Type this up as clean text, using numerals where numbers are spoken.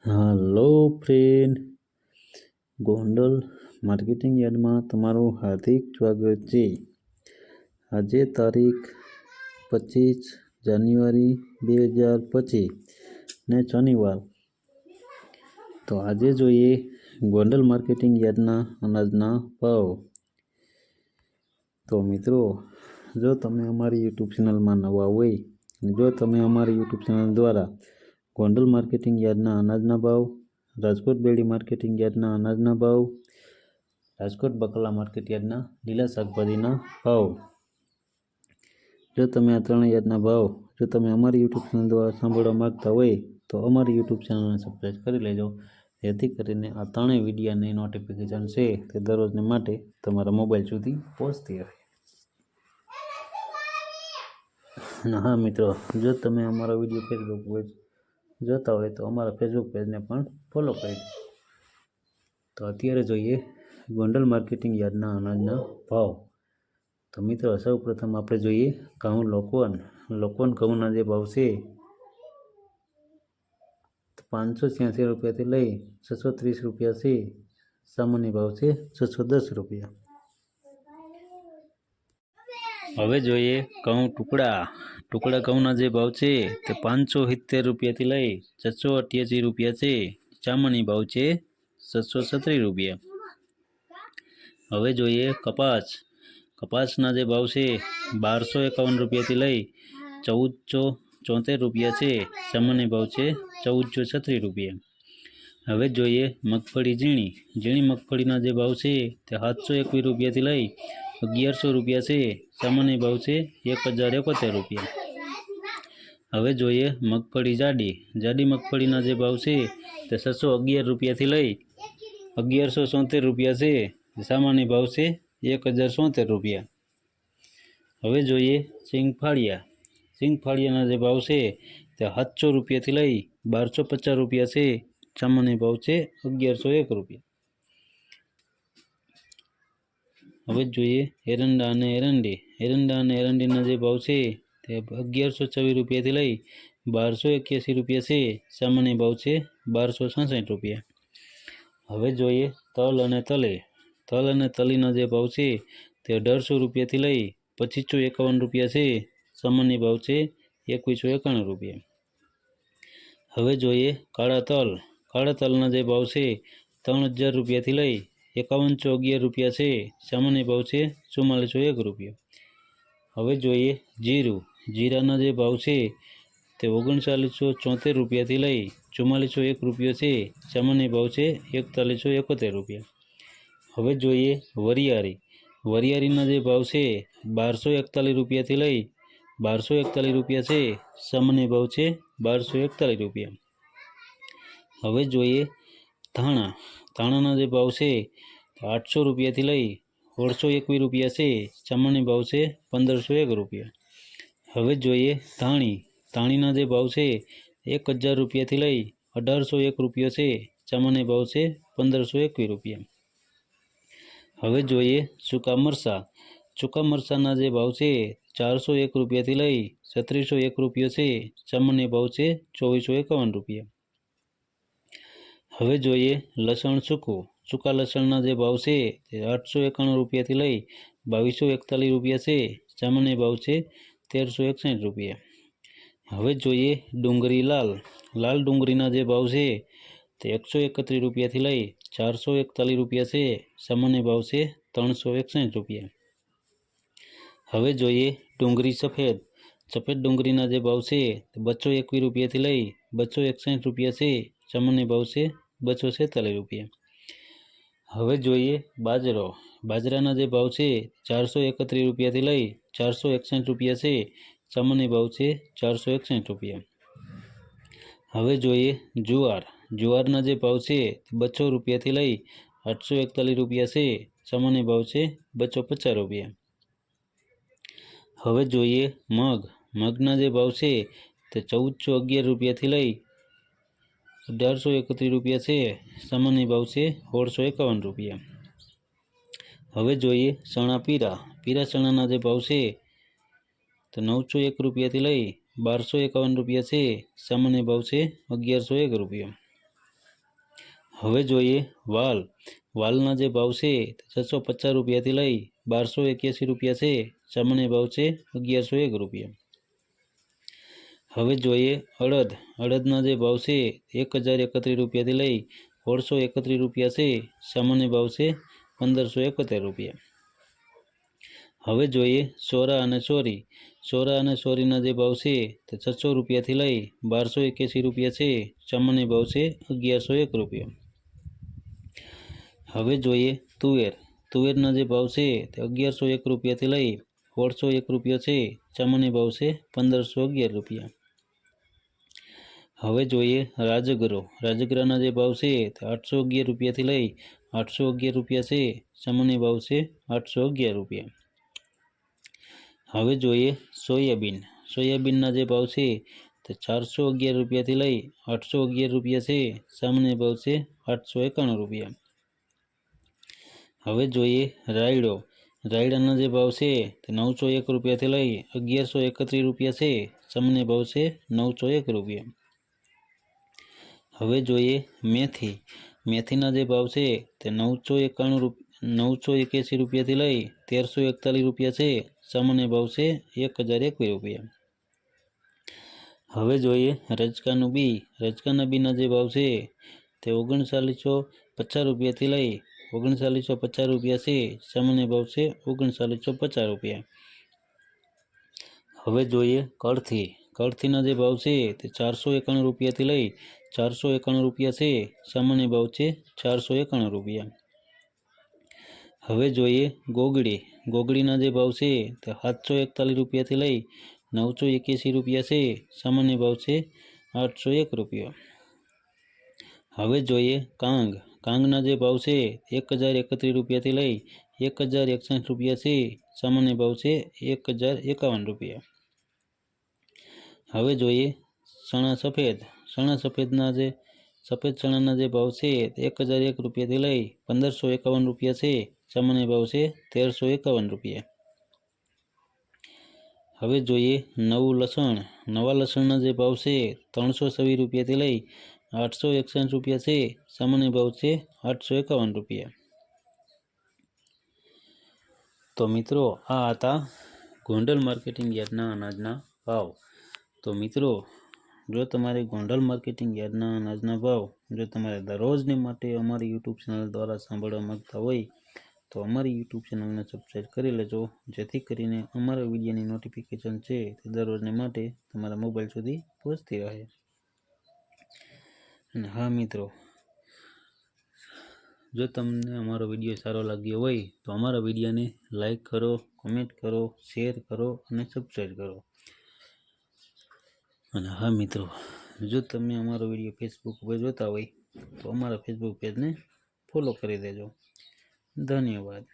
હાલો friend, Gondal marketing યાર્ડમાં તમારું હાર્દિક સ્વાગત છે। આજે તારીખ 25 જાન્યુઆરી 2025 ને શનિવાર। તો આજે જોઈએ ગોંડલ માર્કેટિંગ યાર્ડના અનાજના ભાવ। તો મિત્રો, જો તમે અમારી યુટ્યુબ ચેનલમાં નવા હોય અને જો તમે અમારી યુટ્યુબ ચેનલ દ્વારા ગોંડલ માર્કેટિંગ યાર્ડના અનાજના ભાવ, રાજકોટ બેડી માર્કેટિંગ યાર્ડના અનાજના ભાવ, રાજકોટ બકલા માર્કેટ યાર્ડના લીલા શાકભાજીના ભાવ, જો તમે આ ત્રણ યાર્ડના ભાવ જો તમે અમારી યુટ્યુબ ચેનલ દ્વારા સાંભળવા માગતા હોય તો અમારી યુટ્યુબ ચેનલને સબસ્ક્રાઈબ કરી લેજો, જેથી કરીને આ ત્રણેય વિડીયોની નોટિફિકેશન છે તે દરરોજને માટે તમારા મોબાઈલ સુધી પહોંચતી રહે। અને હા મિત્રો, જો તમે અમારો વિડીયો ફેસબુક પર જોતા હોય તો અમારા ફેસબુક પેજને પણ ફોલો કરી દો। તો અત્યારે જોઈએ ગોંડલ માર્કેટિંગ યાર્ડના અનાજના ભાવ। તો મિત્રો, સૌ પ્રથમ આપણે જોઈએ ઘઉં લોકવન ઘઉંના જે ભાવ છે 586 રૂપિયાથી લઈ 630 રૂપિયા છે। સામાન્ય ભાવ છે 610 રૂપિયા। હવે જોઈએ ઘઉં ટુકડા ઘઉંના જે ભાવ છે તે 570 રૂપિયાથી લઈ 688 રૂપિયા છે। સામાન્ય ભાવ છે 636 રૂપિયા। હવે જોઈએ કપાસના જે ભાવ છે 1251 રૂપિયાથી લઈ 1474 રૂપિયા છે। સામાન્ય ભાવ છે 1436 રૂપિયા। હવે જોઈએ મગફળી ઝીણી મગફળીના જે ભાવ છે તે 721 રૂપિયાથી લઈ 1100 રૂપિયા છે। સામાન્ય ભાવ છે 1071 રૂપિયા। હવે જોઈએ મગફળી જાડી મગફળીના જે ભાવ છે તે 611 રૂપિયાથી લઈ 1176 રૂપિયા છે। સામાન્ય ભાવ છે 1076 રૂપિયા। હવે જોઈએ સિંગફાળિયાના જે ભાવ છે તે 700 રૂપિયાથી લઈ 1250 રૂપિયા છે। સામાન્ય ભાવ છે 1101 રૂપિયા। હવે જોઈએ એરંડા અને એરંડીના જે ભાવ છે તે 1124 રૂપિયાથી લઈ 1281 રૂપિયા છે। સામાન્ય ભાવ છે 1266 રૂપિયા। હવે જોઈએ તલ અને તલીના જે ભાવ છે તે 1800 રૂપિયાથી લઈ 2551 રૂપિયા છે। સામાન્ય ભાવ છે 2191 રૂપિયા। હવે જોઈએ કાળા તલના જે ભાવ છે 3000 રૂપિયાથી લઈ 5111 રૂપિયા છે। સામાન્ય ભાવ છે 4401 રૂપિયા। હવે જોઈએ જીરાના જે ભાવ છે તે 3974 રૂપિયાથી લઈ 4401 રૂપિયો છે। સામાન્ય ભાવ છે 4171 રૂપિયા। હવે જોઈએ વરિયાળીના જે ભાવ છે 1241 રૂપિયાથી લઈ 1241 રૂપિયા છે। સામાન્ય ભાવ છે 1241 રૂપિયા। હવે જોઈએ ધાણાના જે ભાવ છે 800 રૂપિયાથી લઈ 1621 રૂપિયા છે। સામાન્ય ભાવ છે 1501 રૂપિયા। હવે જોઈએ ધાણીના જે ભાવ છે 1000 રૂપિયાથી લઈ 1801 રૂપિયો છે। સામાન્ય ભાવ છે 1521 રૂપિયા। હવે જોઈએ સૂકા મરચાના જે ભાવ છે 401 રૂપિયાથી લઈ 3601 રૂપિયો છે। સામાન્ય ભાવ છે 2451 રૂપિયા। હવે જોઈએ સૂકા લસણના જે ભાવ છે તે 891 રૂપિયાથી લઈ 2241 રૂપિયા છે। સામાન્ય ભાવ છે 1361 રૂપિયા। હવે જોઈએ ડુંગળી લાલ ડુંગળીના જે ભાવ છે તે 131 રૂપિયાથી લઈ 441 રૂપિયા છે। સામાન્ય ભાવ છે 361 રૂપિયા। હવે જોઈએ ડુંગળી સફેદ ડુંગળીના જે ભાવ છે તે 221 રૂપિયાથી લઈ 261 રૂપિયા છે। સામાન્ય ભાવ છે 246 રૂપિયા। હવે જોઈએ બાજરાના જે ભાવ છે 431 રૂપિયાથી લઈ 461 રૂપિયા છે। સામાન્ય ભાવ છે 461 રૂપિયા। હવે જોઈએ જુવારના જે ભાવ છે 200 રૂપિયાથી લઈ 841 રૂપિયા છે। સામાન્ય ભાવ છે 250 રૂપિયા। હવે જોઈએ મગના જે ભાવ છે તે 1411 રૂપિયાથી લઈ 1831 રૂપિયા છે। સામાન્ય ભાવ છે 1651 રૂપિયા। હવે જોઈએ પીરા ચણાના જે ભાવ છે તો 901 રૂપિયાથી લઈ 1251 રૂપિયા છે। સામાન્ય ભાવ છે 1101 રૂપિયા। હવે જોઈએ વાલ. વાલના જે ભાવ છે 650 રૂપિયાથી લઈ 1281 રૂપિયા છે. સામાન્ય ભાવ છે 1101 રૂપિયા. હવે જોઈએ અડદ. અડદના જે ભાવ છે 1031 રૂપિયાથી લઈ 1631 રૂપિયા છે. સામાન્ય ભાવ છે 1571 રૂપિયા. હવે જોઈએ સોરા અને સોરી. સોરા અને સોરીના જે ભાવ છે તે 600 રૂપિયાથી લઈ 1281 રૂપિયા છે. સામાન્ય ભાવ છે 1101 રૂપિયા. હવે જોઈએ તુવેર. તુવેરના જે ભાવ છે તે 1101 રૂપિયાથી લઈ 1601 રૂપિયા છે. સામાન્ય ભાવ છે 1511 રૂપિયા. હવે જોઈએ રાજગરો. રાજગરાના જે ભાવ છે તે 811 રૂપિયાથી લઈ 811 રૂપિયા છે. સામાન્ય ભાવ છે 811 રૂપિયા. હવે જોઈએ સોયાબીન. સોયાબીનના જે ભાવ છે તે 411 રૂપિયાથી લઈ 811 રૂપિયા છે. સામાન્ય ભાવ છે 891 રૂપિયા. હવે જોઈએ રાયડો. રાયડાના જે ભાવ છે તે 901 રૂપિયાથી લઈ 1131 રૂપિયા છે. સામાન્ય ભાવ છે 901 રૂપિયા. હવે જોઈએ મેથી. મેથીના જે ભાવ છે તે 981 રૂપિયાથી લઈ 1341 રૂપિયા છે. સામાન્ય ભાવ છે 1001 રૂપિયા. હવે જોઈએ રજકાનું બી. રજકાના બીના જે ભાવ છે તે 3950 રૂપિયાથી લઈ 3950 રૂપિયા છે. સામાન્ય ભાવ છે 3950 રૂપિયા. હવે જોઈએ કળથી. કળથીના જે ભાવ છે તે 491 રૂપિયાથી લઈ 491 રૂપિયા છે. સામાન્ય ભાવ છે 491 રૂપિયા. હવે જોઈએ ગોગડી. ગોગડીના જે ભાવ છે તે 741 રૂપિયાથી લઈ 981 રૂપિયા છે. સામાન્ય ભાવ છે 801 રૂપિયા. હવે જોઈએ કાંગ. કાંગના જે ભાવ છે 1031 રૂપિયાથી લઈ 1061 રૂપિયા છે. સામાન્ય ભાવ છે 1051 રૂપિયા. હવે જોઈએ ચણા સફેદ. ચણા સફેદના જે સફેદ ચણાના જે ભાવ છે 1001 રૂપિયાથી લઈ 1551 રૂપિયા છે. સામાન્ય ભાવ છે 1351 રૂપિયા. હવે જોઈએ નવું લસણ. નવા લસણના જે ભાવ છે 326 રૂપિયાથી લઈ 861 રૂપિયા છે. સામાન્ય ભાવ છે 851 રૂપિયા. તો મિત્રો આ હતા ગોંડલ માર્કેટિંગ યાર્ડના અનાજના ભાવ. તો મિત્રો જો તમારે ગોંડલ માર્કેટિંગ યાર્ડના અનાજના ભાવ જો તમારે દરરોજને માટે અમારી યુટ્યુબ ચેનલ દ્વારા સાંભળવા માંગતા હોય તો અમારી યુટ્યુબ ચેનલને સબસ્ક્રાઈબ કરી લેજો, જેથી કરીને અમારા વિડીયોની નોટિફિકેશન છે તે દરરોજને માટે તમારા મોબાઈલ સુધી પહોંચતી રહે. અને હા મિત્રો, જો તમને અમારો વિડીયો સારો લાગ્યો હોય તો અમારા વિડીયોને લાઈક કરો, કોમેન્ટ કરો, શેર કરો અને સબસ્ક્રાઈબ કરો. અને હા મિત્રો, જો તમે અમારો વિડીયો ફેસબુક પર જોતા હોય તો અમારા ફેસબુક પેજને ફોલો કરી દેજો. ધન્યવાદ.